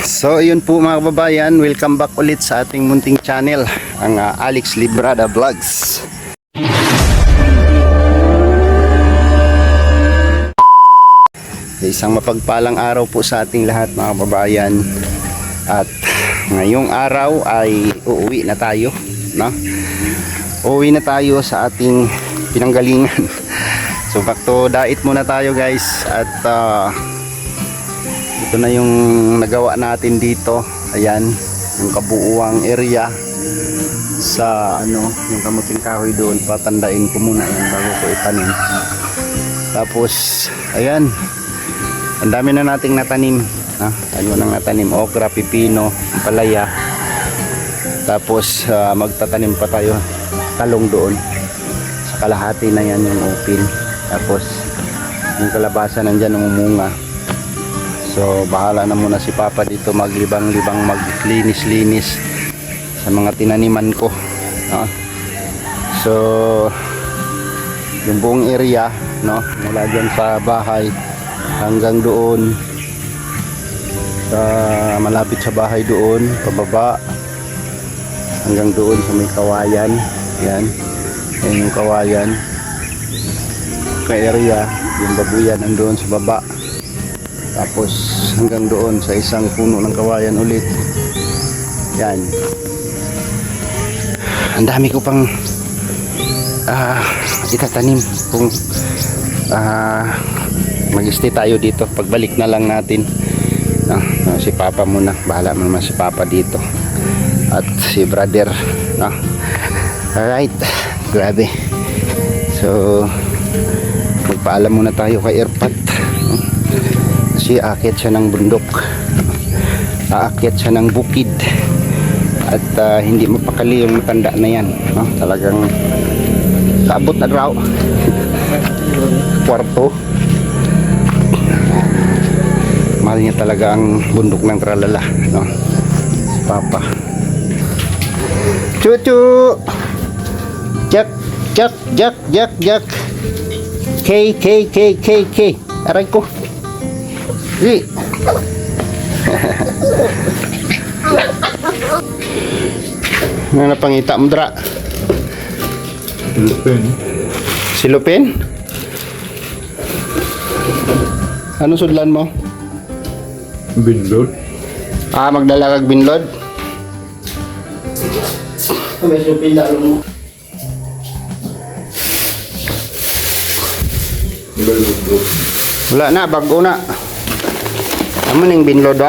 So yun po mga kababayan, welcome back ulit sa ating munting channel, ang Alex Librada Vlogs. Isang mapagpalang araw po sa ating lahat mga kababayan. At ngayong araw ay uuwi na tayo, no? Uuwi na tayo sa ating pinanggalingan. So back to diet muna tayo guys. At ito na yung nagawa natin dito. Ayan, yung kabuuang area sa yung kamuting kahoy doon. Patandain ko muna yan bago ko itanim. Tapos ayan, ang dami na nating natanim. Ano nang natanim? Okra, pipino, palaya. Tapos magtatanim pa tayo talong doon. Sa kalahati na yan yung open. Tapos yung kalabasa nandyan umumunga. So bahala na muna si Papa dito maglibang-libang, maglinis-linis sa mga tinaniman ko, no? So yung buong area, no, mula dyan sa bahay hanggang doon sa malapit sa bahay doon pababa hanggang doon sa may kawayan. Yan yung kawayan ka area, yung babuyan nandoon sa baba. Tapos hanggang doon sa isang puno ng kawayan ulit. Yan. Ang dami ko pang itatanim kung mag-stay tayo dito. Pagbalik na lang natin, si Papa muna. Bahala naman si Papa dito. At si brother. Alright. Grabe. So magpaalam muna tayo kay Erpat. Kasi aakyat siya ng bundok, aakyat siya ng bukid. At hindi mapakali yung matanda na yan, no? Talagang kaabot na raw kwarto. Mahal niya talaga ang bundok ng Tralala, no? Si Papa. Chuchu, jak jak jak jak jak k k k k k aray ko. Ano na pangita mo dra? Silupin. Silupin? Ano sudlan mo? Binlod. Magdala kag binlod? May silupin lalo mo. Binlod. Wala na, bago na. Ano ning binlod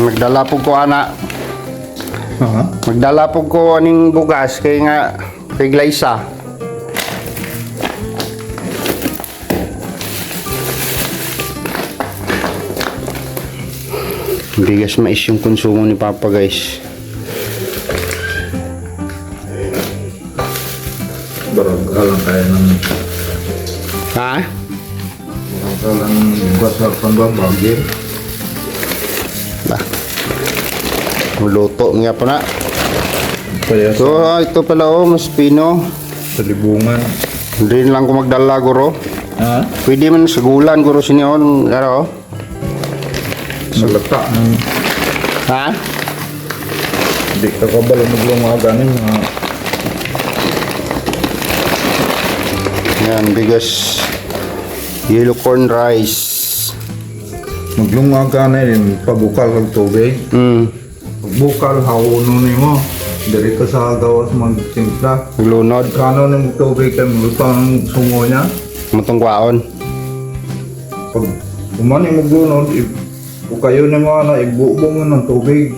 Magdala po ko ana. Magdala po ko aning bugas kay nga kay Glyza. Bigas mais yung konsumo ni Papa guys. Barangkalang kaya ng barangkalang basar pambabagin. Muluto nga pa na. Kaya So ito pala mas pino. sa libungan. Hindi lang ko magdala guro. Pwede man sa gulan guro sinion. Nalata ng di ka kabalo maglumaga ng mga yan, bigas yellow corn rice. maglungaga na yun pabukal ng tubig. Bukal hauno nimo dari ka sa gawas magtimpla. Lunod. Kano ng tubig kay mulutang ng sungo niya. Matong kwaon. Pag umani maglunod, kung kayo na mga ibubong ng tubig.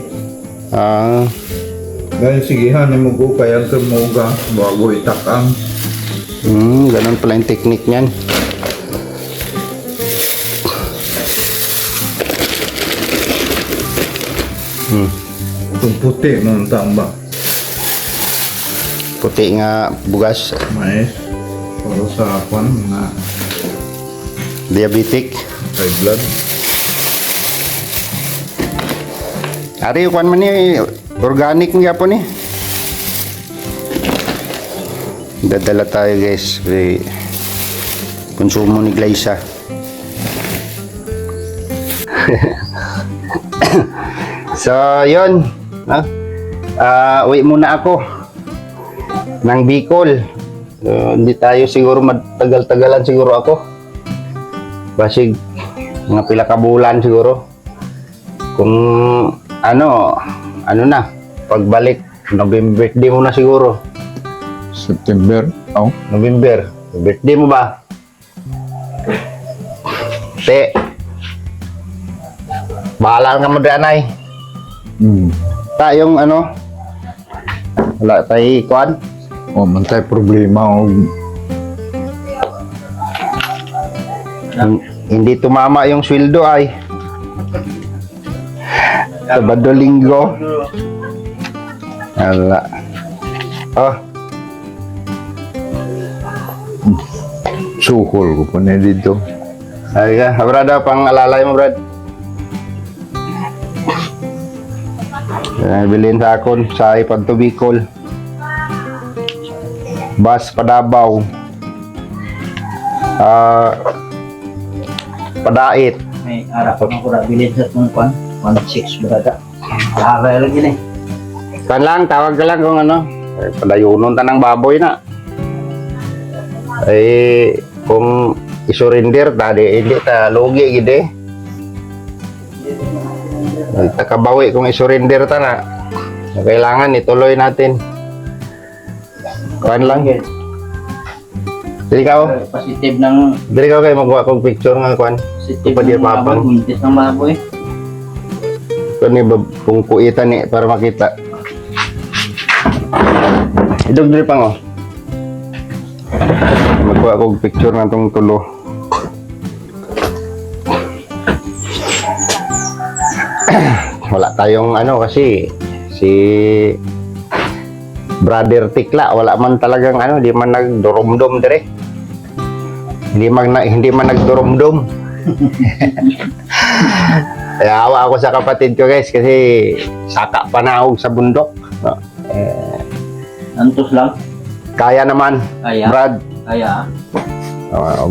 Dahil sigihan ni mo kaya ka moga bago itakang. Ganun pala yung technique niyan. Itong puti ng tamba. Puti nga bugas. Mais. Para sa kwan, mga Diabetic. high blood. Ari kwan man ni organic nga po ni. Dadala tayo guys. konsumo ni Glyza. So, yun. No? Uwi muna ako ng Bicol. So, hindi tayo siguro matagal-tagalan siguro ako. Basig mga pila ka bulan siguro. Kung ano na, pagbalik, November birthday mo na siguro. September. Oh. November. Birthday mo ba? Te. Bahala ka mo dyan ay. Yung ano, wala tayo ikuan. O man tayo problema o Hindi tumama yung sweldo ay. Sabado linggo. Wala. Oh, sukol ko pa na dito. ay ka. Brad, pang alalay mo, Brad. Bilhin sa akon sa Ipad to Bicol. Bus Padabaw. Padait. May arap ako na bilhin sa itong 1.6 brada. Haray lang yun eh. Kan lang, tawag ka lang kung ano. Padayunon ta ng baboy na. Kung isurrender tadi hindi ta lugi gid eh. Takabawi kung isurrender ta na. Kailangan ituloy natin. Kan lang. Dili ka Positive ng Dili ka kayo magawa kong picture nga kwan. positive Pa di ng papang. baboy, buntis ng baboy. Kani kung kuitan ni para makita. Idog diri pang oh. Magkuha kong picture nga tong tulo. Wala tayong ano kasi si Brother Tikla wala man talagang ano, di man nagdurumdum dire. Hindi man nagdurumdum. Kaya awa ako sa kapatid ko guys kasi saka panahog sa bundok. No? Antos lang. Kaya naman, Kaya. Brad. Kaya.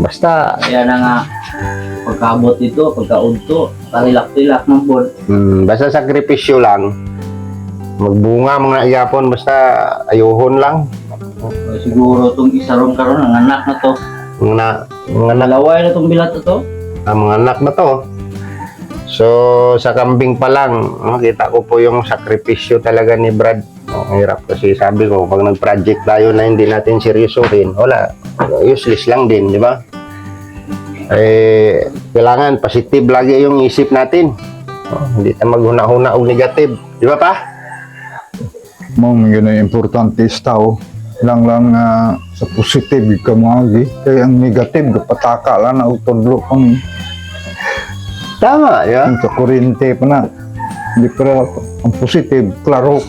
Basta Kaya na nga pagkaabot ito, pagkaudto, kalilak-tilak ng bod. basta sakripisyo lang. Magbunga mga iyapon basta ayuhon lang. Siguro itong isa ron karon ang anak na to. Mga anak, Nalaway na itong bilat na to. mga anak na to. So sa kambing pa lang, makita ko po yung sakripisyo talaga ni Brad. Ang hirap kasi sabi ko, pag nag-project tayo na hindi natin seryosohin, wala, useless lang din, di ba? Kailangan positive lagi yung isip natin. Hindi tayo maghuna-huna o negative, di ba pa? Mong yun ang importante is tao. Lang sa positive ka mo agi. Kaya ang negative kapataka lang na utodlo kami. Tama, di ba? Sa kurente pa na. Hindi pero ang positive, klaro.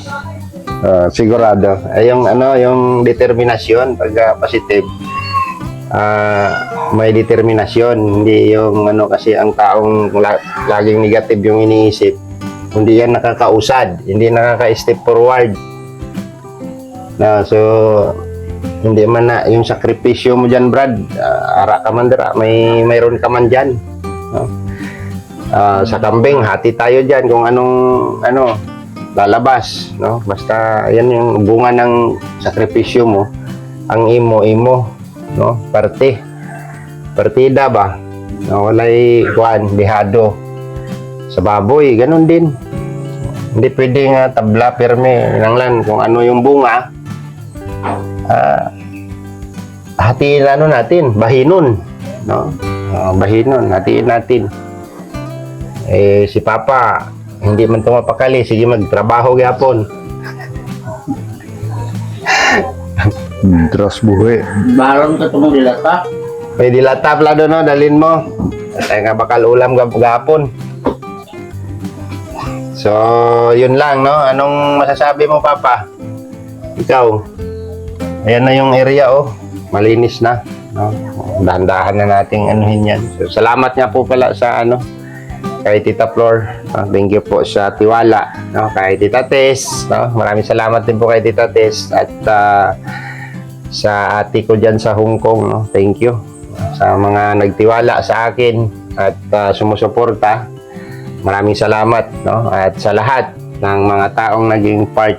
Sigurado. Yung determinasyon pag positive. May determinasyon, hindi yung kasi ang taong laging negative yung iniisip. Hindi yan nakakausad, hindi nakaka-step forward. So hindi man na yung sakripisyo mo diyan, Brad. Ara ka man dira, mayroon ka man diyan. No? Sa kambing, hati tayo diyan kung anong lalabas, no? Basta yan yung bunga ng sakripisyo mo, ang imo, no? Partida ba? No, walay kuan, dihado. Sa baboy, ganun din. Hindi pwede nga tabla pirme lang kung ano yung bunga. Hatiin natin, bahinon, no? Bahinon, hatiin natin. Si Papa hindi man tumapakali, sige magtrabaho gyapon. Tras buhay. Baron ka itong dilata. May dilatap la doon, no? Dalin mo. Ay nga bakal ulam gapon. So, yun lang, no? Anong masasabi mo, Papa? Ikaw. Ayan na yung area, oh. Malinis na, no? Dahan-dahan na nating anuhin yan. So, salamat nga po pala sa kay Tita Flor. Thank you po sa tiwala, no? Kay Tita Tess, no? Maraming salamat din po kay Tita Tess at sa ate ko dyan sa Hong Kong, no? Thank you. sa mga nagtiwala sa akin at sumusuporta. Maraming salamat, no? At sa lahat ng mga taong naging part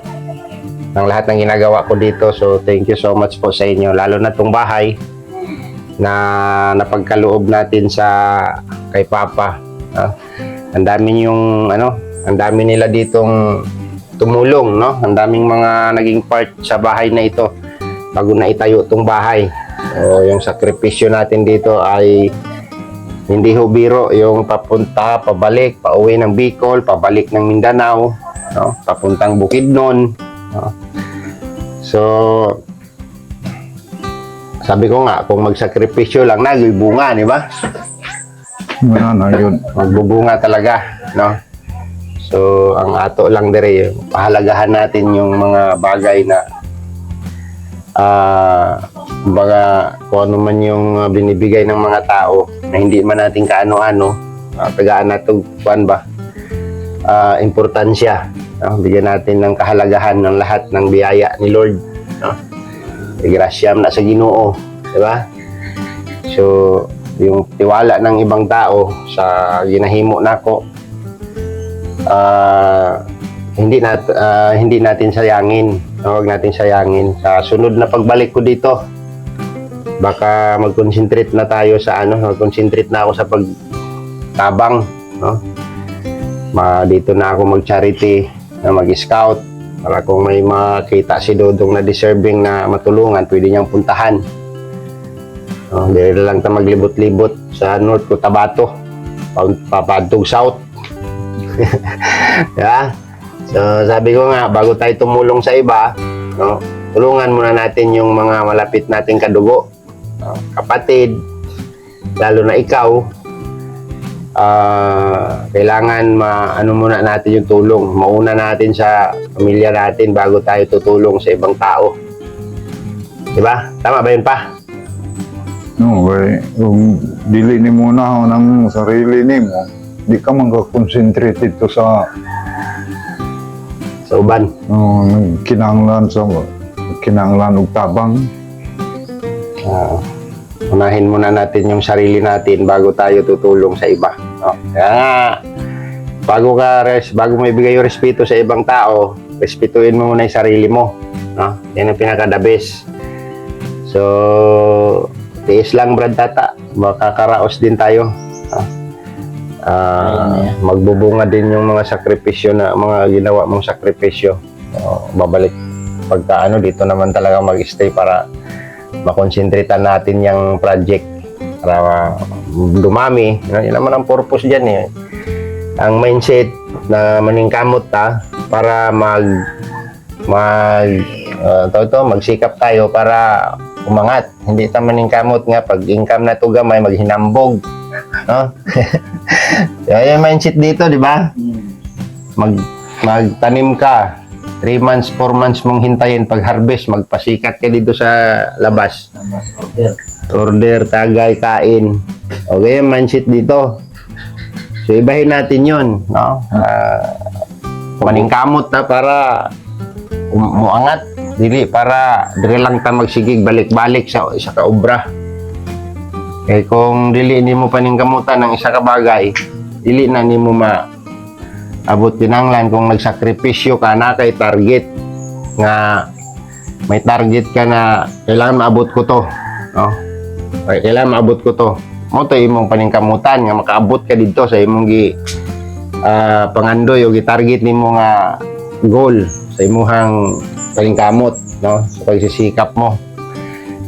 ng lahat ng ginagawa ko dito. So thank you so much po sa inyo, lalo na tong bahay na napagkaloob natin sa kay Papa. Ang dami yung ang dami nila ditong tumulong, no? Ang daming mga naging part sa bahay na ito bago na itayo tong bahay. So, yung sakripisyo natin dito ay hindi ho biro, yung papunta, pabalik, pauwi ng Bicol, pabalik ng Mindanao, no? Papuntang Bukidnon, no? So sabi ko nga, kung magsakripisyo lang nagbubunga, di ba? Wala na yun. Magbubunga talaga, no? So, ang ato lang dire, pahalagahan natin yung mga bagay na baga kung ano man yung binibigay ng mga tao na hindi man natin kaano-ano, tagaan natin kuan ba, importansya, no? Bigyan natin ng kahalagahan ng lahat ng biyaya ni Lord, no? Grasyam na sa Ginoo, di ba? So, yung tiwala ng ibang tao sa ginahimo nako, hindi natin sayangin. Huwag natin sayangin. Sa sunod na pagbalik ko dito, baka mag-concentrate na tayo sa mag-concentrate na ako sa pagtabang, no? Dito na ako mag-charity, mag-scout, para kung may makita si Dodong na deserving na matulungan, pwede niyang puntahan. Hindi lang tayo maglibot-libot sa North Cotabato, papadtog South. Yeah? So sabi ko nga, bago tayo tumulong sa iba, no, tulungan muna natin yung mga malapit nating kadugo, kapatid, lalo na ikaw. Kailangan muna natin yung tulong. Mauna natin sa pamilya natin bago tayo tutulong sa ibang tao. Diba? Tama ba yun pa? No, kung dili ni mo na ng sarili ni mo, di ka mag-concentrated to sa uban. Kinanglan og tabang. Unahin muna natin yung sarili natin bago tayo tutulong sa iba. No? Kaya nga, bago mo ibigay yung respeto sa ibang tao, respetuin mo muna yung sarili mo. No? Yan ang pinaka-the best. So, tiis lang, Brad Tata. Makakaraos din tayo. Magbubunga din yung mga sakripisyo na mga ginawa mong sakripisyo. Babalik pagka dito naman talaga mag-stay para makonsentratan natin yung project para dumami. Yan naman ang purpose dyan eh. Ang mindset na maningkamot para magsikap tayo para umangat. Hindi ta maningkamot nga pag income na to gamay maghinambog, no? Yung mindset dito, di ba? Magtanim ka 3 months, 4 months mong hintayin, pag harvest magpasikat ka dito sa labas. Order, tagay, kain. Okay, yung mindset dito. So ibahin natin 'yon, no? Maningkamot para muangat, dili para dire lang ta magsigig balik-balik sa isa ka obra. Kaya kung dili nimo paningkamutan ng isa ka bagay, dili na nimo abot kinanglan. Kung nagsakripisyo ka na kay target nga may target ka na kailangan maabot ko to, no? Kailangan maabot ko to. Mo to imong paningkamutan nga makaabot ka dito sa imong pangandoy o gi-target nimo nga goal sa imong paningkamot, no? Sa pagsisikap mo.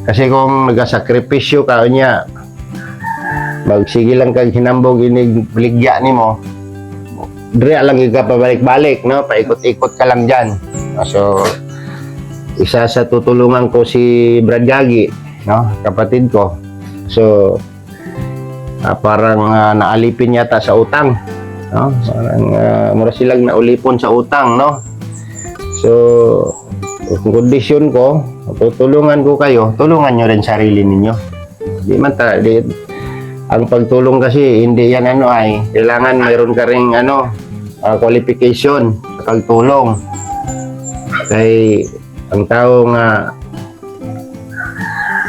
Kasi kung nagasakripisyo ka unya, magsige lang kag hinambog inig baligya nimo, dire lang ka pabalik-balik, no? Paikot-ikot ka lang diyan. So isa sa tutulungan ko si Brad Gagi, no? Kapatid ko. So parang naalipin yata sa utang, no? Parang mura silang naulipon sa utang, no? So kung kondisyon ko, tutulungan ko kayo, tulungan nyo rin sarili ninyo. Ang pagtulong kasi hindi yan kailangan mayroon ka ring qualification sa pagtulong. Kay ang tao nga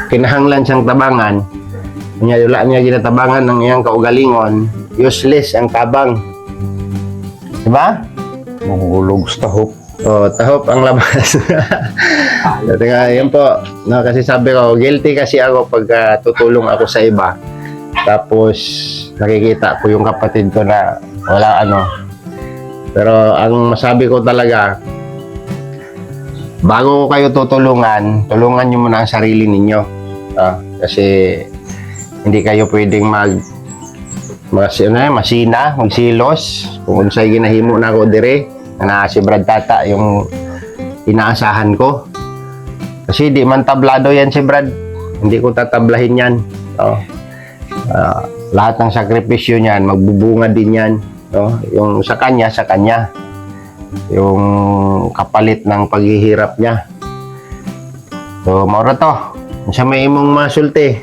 kinahanglan siyang tabangan, Nya wala niya ginatabangan ng iyang kaugalingon, useless ang tabang. Diba? Mahulog sa tahop. Oh, tahop ang labas. Dati nga, yun po. No, kasi sabi ko, guilty kasi ako pag tutulong ako sa iba. Tapos, nakikita ko yung kapatid ko na wala ano. Pero, ang masabi ko talaga, bago ko kayo tutulungan, tulungan nyo muna ang sarili ninyo. Kasi, hindi kayo pwedeng masina, magsilos. Kung unsay ginahimo na ako dire, na si Brad Tata yung inaasahan ko. Kasi di man tablado yan si Brad. Hindi ko tatablahin yan. Lahat ng sakripisyo niyan, magbubunga din yan. Yung sa kanya. Yung kapalit ng paghihirap niya. So, maura to. Sa may imong masulti.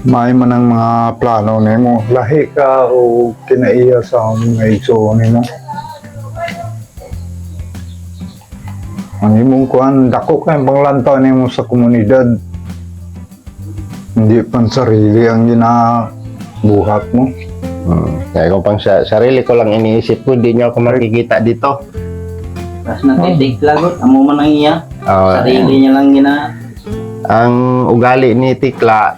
May man ang mga plano nimo. Lahi ka o kinaiya sa mga igsoon nimo. Ang imong kuan dako kay panglantaw nimo sa komunidad. Hindi pan sarili ang ginabuhat mo. Kaya kung pang sarili ko lang iniisip ko, hindi niyo ako makikita dito. Tapos nakitik lagot, amo man ang iya. Sarili niya lang Ang ugali ni Tikla,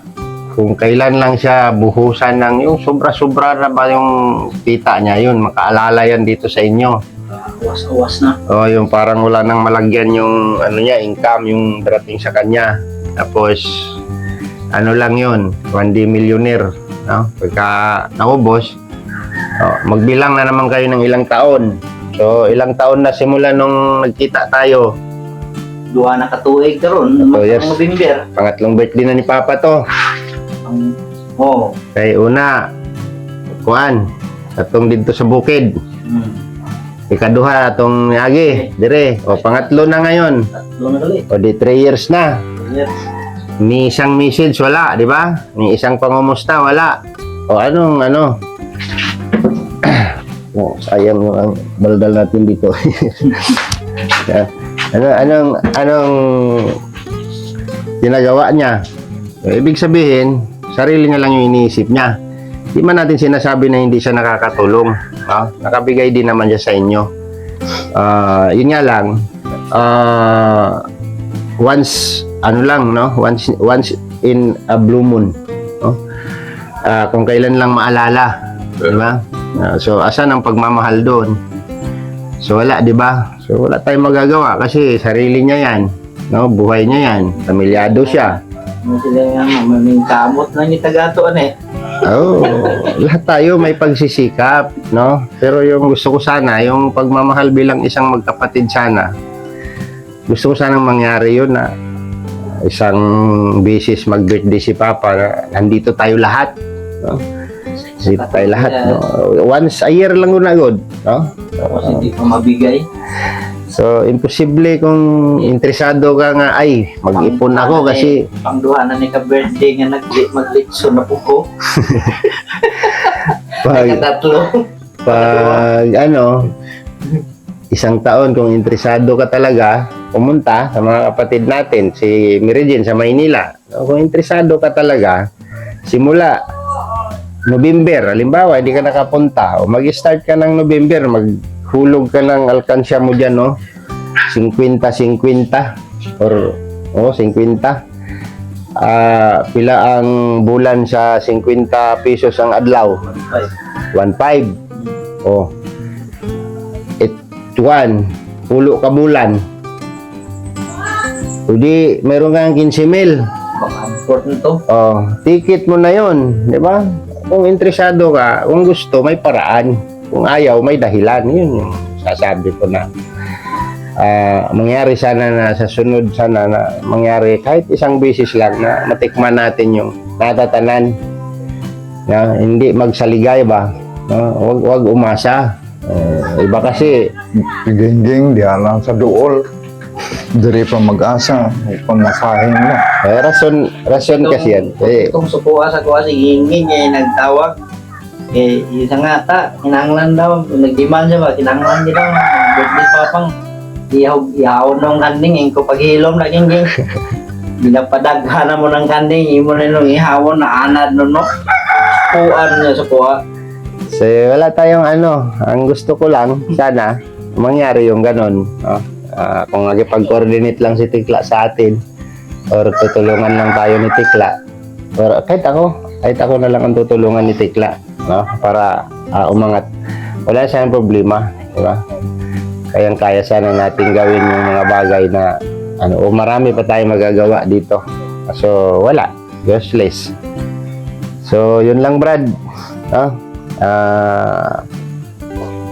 kung kailan lang siya buhusan ng yung sobra-sobra na ba yung kita niya, yun, makaalala yan dito sa inyo. Awas-awas na. Yung parang wala nang malagyan yung ano niya, income, yung darating sa kanya. Tapos, ano lang yun, 1D millionaire. No? Pagka naubos, magbilang na naman kayo ng ilang taon. So, ilang taon na simula nung nagkita tayo. Duha na katuig karon, Yes. November. Pangatlong birthday na ni Papa to. Kay una, kuan, atong dito sa bukid. Ikaduha, atong niagi, dire. O, pangatlo na ngayon. Tatlo na gali. O, di 3 years na. Yes. Ni isang message, wala, di ba? Ni isang pangumusta, wala. O, anong, sayang mo ang baldal natin dito. Anong ginagawa niya? So, ibig sabihin, sarili niya lang yung iniisip niya. Di man natin sinasabi na hindi siya nakakatulong. Nakabigay din naman siya sa inyo. Yun nga lang, once in a blue moon. Kung kailan lang maalala. Di ba? So, asan ang pagmamahal doon? So, wala, di ba? So, wala tayong magagawa kasi sarili niya yan. No? Buhay niya yan. Pamilyado siya. Ano sila nga, mamaming kamot na ni tagato Lahat tayo may pagsisikap, no? Pero yung gusto ko sana, yung pagmamahal bilang isang magkapatid sana, gusto ko sanang mangyari yun na isang bisis mag-birthday si Papa, na nandito tayo lahat, no? Nandito tayo lahat, no? Once a year lang na good, no? Tapos hindi pa mabigay. So, imposible kung interesado ka nga, ay, mag-ipon ako kasi Pangduha na ni ka-birthday nga maglitso na po ko. Nakatatlo. pag isang taon kung interesado ka talaga, pumunta sa mga kapatid natin, si Mirijen sa Maynila. Kung interesado ka talaga, simula November, halimbawa, hindi ka nakapunta, o mag-start ka ng November, maghulog ka ng alkansya mo dyan, no? 50-50 or 50. Pila ang bulan sa 50 pesos ang adlaw? 1.5. Oh. 1. Pulo ka bulan. Hindi, meron kang 15,000. Baka important to. Oh, ticket mo na yon, di ba? Kung interesado ka, kung gusto, may paraan. Kung ayaw, may dahilan. Yun yung sasabi ko na mangyari sana na sa sunod sana na mangyari kahit isang beses lang na matikman natin yung natatanan. Hindi magsaligay ba? Wag umasa. Iba kasi Gingging, di alam sa duol. Dari pa mag-asa, pamasahin mo. rason kasi yan. Kung sukuha sa kuha si Gingin niya nagtawag. Isa nga ta, kinanglan daw. Nag-demand siya ba, kinanglan niya daw. Birthday papang. Ihaw nung handing, ko paghilom na Gingin. Binapadaghan mo ng kanding, imo na nung ihawon na anad no no. Kuan niya sa kuha. So, wala tayong ano. Ang gusto ko lang, sana, mangyari yung ganun. No? Kung nagipag-coordinate lang si Tikla sa atin, or tutulungan lang tayo ni Tikla, or kahit ako na lang ang tutulungan ni Tikla, no? Para umangat. Wala siyang problema, di ba? Kayang-kaya sana natin gawin yung mga bagay na o marami pa tayong magagawa dito. So, wala. Useless. So, yun lang, Brad. No?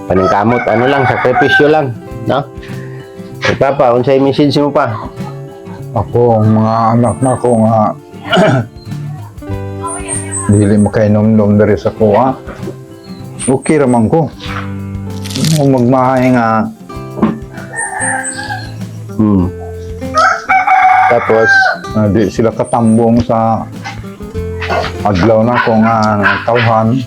Paningkamot, lang, sakripisyo lang. No? Papa, unsay message mo pa? Ako, ang mga anak na ko nga, dili makainom-nom dari sa kuha. Okay raman ko. Kung magmahay nga, Tapos, di sila katambong sa adlaw na ko nga tawhan.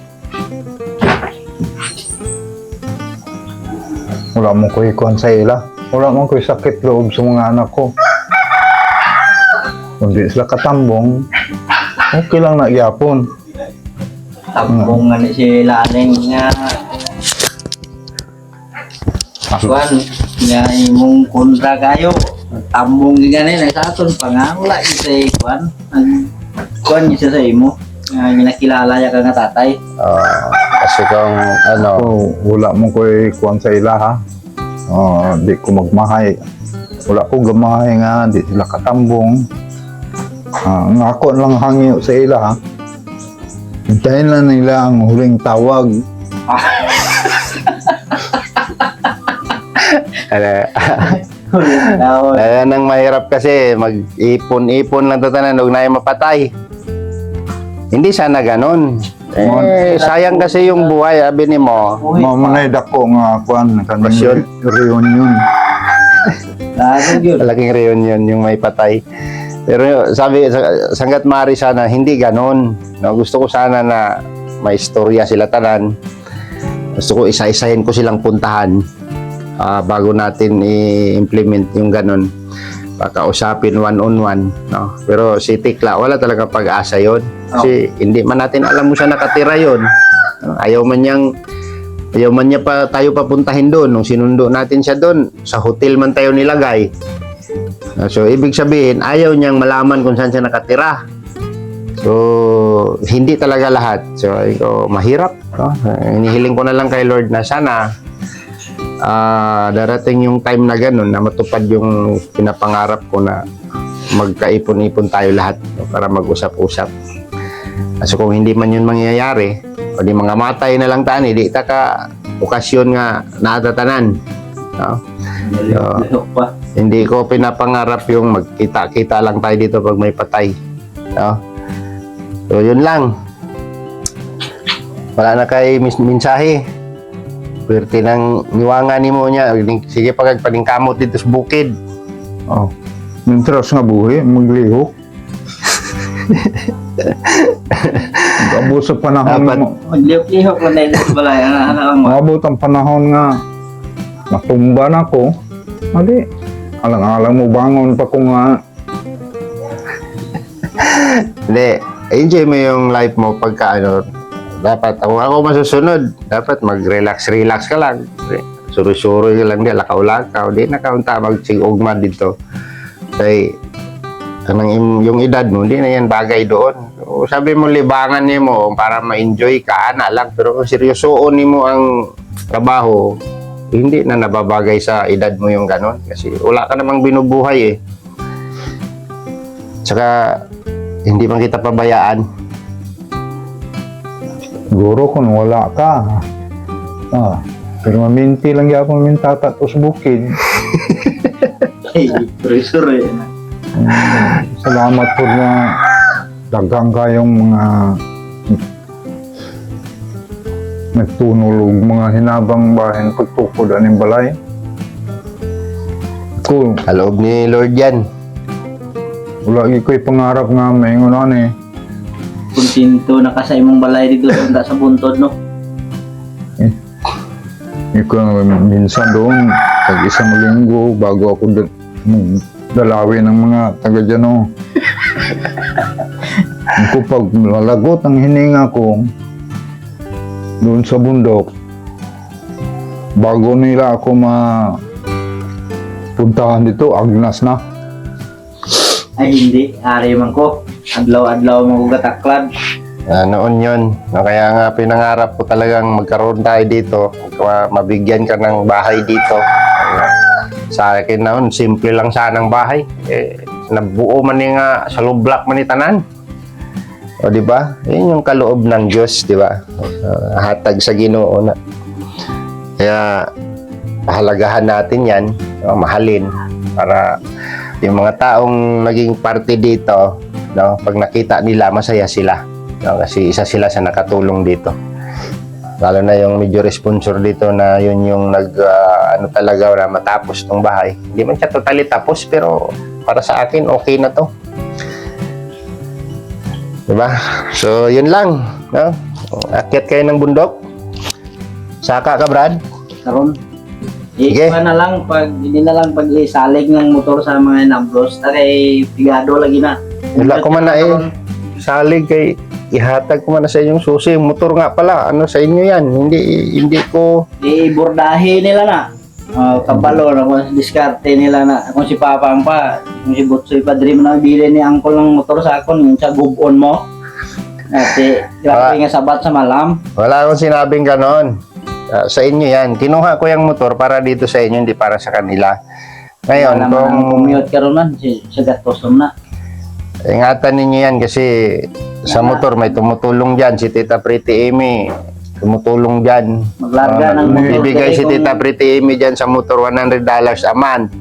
Wala mo ko ikuan sa ila. Wala mo ko sakit loob sa mga anak ko. Kung di sila katambong, okay lang na gyapon. Tambong nga ni si Laning nga kuan nga imong kontra kayo. Tambong gani na sa aton pangangla isa kuan. Ang kuan isa sa imo. Nga ginakilala ya ka nga tatay. kasi kung So, wala mo ko ikuan sa ila ha. Di ko magmahay. Wala ko gamahay nga, di sila katambong. Nga ako lang hangyo sa ila ha. Hintayin lang nila ang huling tawag. nang mahirap kasi, mag-ipon-ipon lang tatanan, huwag na yung mapatay. Hindi sana ganun. Sayang kasi yung buhay, abi ni mo. Mamanay dako nga kuan Pasyon. reunion. Lalo yun. Malaking reunion yung may patay. Pero sabi, sanggat mari sana, hindi ganun. No, gusto ko sana na may istorya sila tanan. Gusto ko isa-isahin ko silang puntahan bago natin i-implement yung ganun. Pakausapin one-on-one. No? Pero si Tikla, wala talaga pag-asa yun. Kasi hindi man natin alam mo siya nakatira yun. Ayaw man niya pa tayo papuntahin doon. Nung sinundo natin siya doon, sa hotel man tayo nilagay. So, ibig sabihin, ayaw niyang malaman kung saan siya nakatira. So, hindi talaga lahat. So, mahirap. No? Hinihiling ko na lang kay Lord na sana darating yung time na ganun na matupad yung pinapangarap ko na magkaipon-ipon tayo lahat, no? Para mag-usap-usap. So, kung hindi man yun mangyayari, o di mga matay na lang tani, di ka okasyon nga natatanan. No? So, hindi ko pinapangarap yung magkita-kita lang tayo dito pag may patay. No? So, yun lang. Wala na kay mensahe. Pwerte ng niwangan ni mo niya. Sige pagpaningkamot dito sa bukid. Mintras nga buhi, maglihok. Abot sa panahon Dapat. mo. Maglihok-lihok lang dahil sa balay. Ano Abot ang panahon nga natumba na ko. Adi, alang-alang mo bangon pa ko nga. Hindi. Enjoy mo yung life mo pagka dapat ako masusunod. Dapat mag-relax ka lang. Suro-suro lang di, lakaw-lakaw. Di na kaunta magsigugma dito. Kaya yung edad mo, hindi na yan bagay doon. So, sabi mo libangan niyo mo para ma-enjoy ka, ana lang. Pero kung seryosoon niyo mo ang trabaho, hindi na nababagay sa edad mo yung ganon. Kasi wala ka namang binubuhay eh. Tsaka, hindi man kita pabayaan. Siguro kung wala ka. Pero maminti lang yapon mintata tos bukid. pressure eh. Salamat po na dagang kayong mga nagtunulog, mga hinabang bahin pagtukod aning balay. Cool. Kaloob ni Lord yan. Wala ko'y pangarap nga may ngunan eh. Kuntinto na ka sa imong balay dito sa buntod no. Ikaw minsan doon, pag isang linggo bago ako dalawin ng mga taga dyan, oh. Kung pag malagot ang hininga ko doon sa bundok, bago nila ako puntahan dito, agnas na. Ay hindi, ari man ko. Adlaw-adlaw mo ko gataklad. Noon yun. No, kaya nga pinangarap ko talagang magkaroon tayo dito. Mabigyan ka ng bahay dito. Sa akin noon, simple lang sanang bahay. Nabuo man nga sa lublak man ni tanan. O di ba? Yun yung kaloob ng Diyos, di ba? Hatag sa Ginoo na. Kaya pahalagahan natin 'yan, mahalin para yung mga taong naging parte dito, no, pag nakita nila masaya sila. No, kasi isa sila sa nakatulong dito. Lalo na yung medyo sponsor dito na yun yung ano talaga na matapos tong bahay. Hindi man siya totally tapos pero para sa akin okay na to. Diba? So, yun lang. No? Akyat kayo ng bundok. Saka ka, Brad? Karon. Sige. Iba na lang pag hindi na lang pag isalig ng motor sa mga nablos, takay pigado lagi na. Wala ko man na salig kay ihatag ko man na sa inyong susi. Motor nga pala. Ano sa inyo yan? Hindi ko... Ibordahe nila na. Kabalo na kung diskarte nila na. Kung si Papa ang pa, kung si Butsoy pa, dream na bili ni Uncle ng motor sa akon, yung sa gubon mo. At grabe nga sabat sa malam. Wala akong sinabing ganon. Sa inyo yan. Kinuha ko yung motor para dito sa inyo, hindi para sa kanila. Ngayon, Wala naman ang commute ka ron man, sa gastosom na. ingatan ninyo yan kasi sa motor may tumutulong dyan. Si Tita Pretty Amy, tumutulong dyan. Maglarga ng motor. Bibigay si kung- Tita Pretty Amy dyan sa motor $100 a month.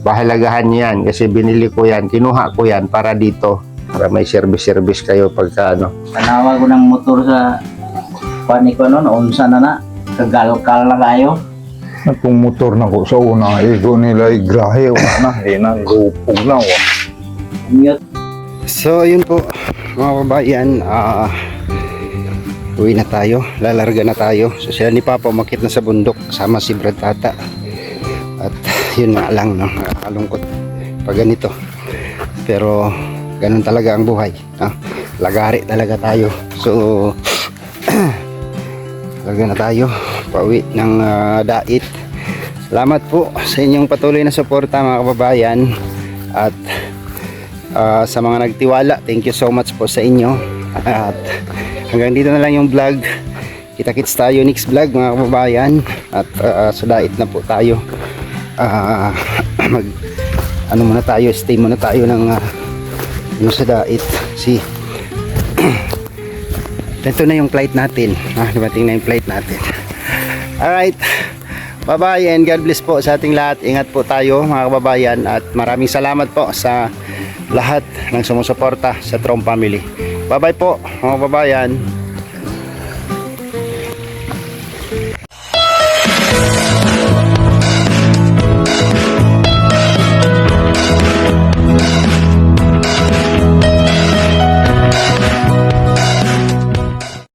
Pahalagahan niyo yan kasi binili ko yan, kinuha ko yan para dito. Para may service kayo pagka ano. Tanawa ko ng motor sa pani ko no, naunsa na. Kagalkal na kayo. Kung motor na ko sa una, igo nila igrahe, wala na, gupog na, wa. Commute. So yun po mga kabayan, uwi na tayo, lalarga na tayo. So sila ni Papa umakit na sa bundok kasama si Brad Tata. At yun nga lang, no, nakakalungkot pag ganito. Pero ganun talaga ang buhay, no? Lagari talaga tayo. So larga na tayo, pauwi ng Dait. Salamat po sa inyong patuloy na suporta mga kababayan. At sa mga nagtiwala, thank you so much po sa inyo. At hanggang dito na lang yung vlog. Kita-kits tayo next vlog mga kababayan. At sa Dait na po tayo. Ano muna tayo, stay muna tayo ng yung sa Dait. Ito na yung flight natin. Dumating na yung flight natin. Alright. Bye-bye and God bless po sa ating lahat. Ingat po tayo mga kababayan. At maraming salamat po sa lahat ng sumusuporta sa Trom Family. Bye-bye po mga kababayan.